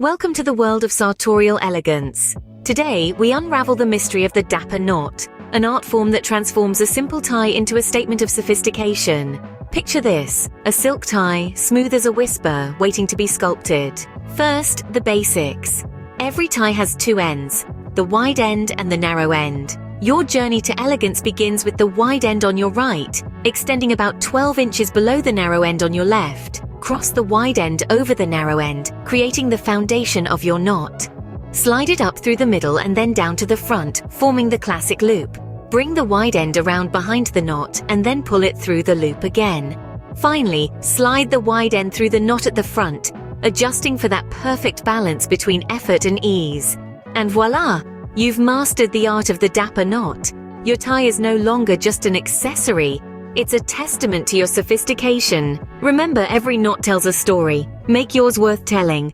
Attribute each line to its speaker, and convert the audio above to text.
Speaker 1: Welcome to the world of sartorial elegance. Today, we unravel the mystery of the dapper knot, an art form that transforms a simple tie into a statement of sophistication. Picture this, a silk tie, smooth as a whisper, waiting to be sculpted. First, the basics. Every tie has two ends, the wide end and the narrow end. Your journey to elegance begins with the wide end on your right, extending about 12 inches below the narrow end on your left. Cross the wide end over the narrow end, creating the foundation of your knot. Slide it up through the middle and then down to the front, forming the classic loop. Bring the wide end around behind the knot and then pull it through the loop again. Finally, slide the wide end through the knot at the front, adjusting for that perfect balance between effort and ease. And voila! You've mastered the art of the dapper knot. Your tie is no longer just an accessory. It's a testament to your sophistication. Remember, every knot tells a story. Make yours worth telling.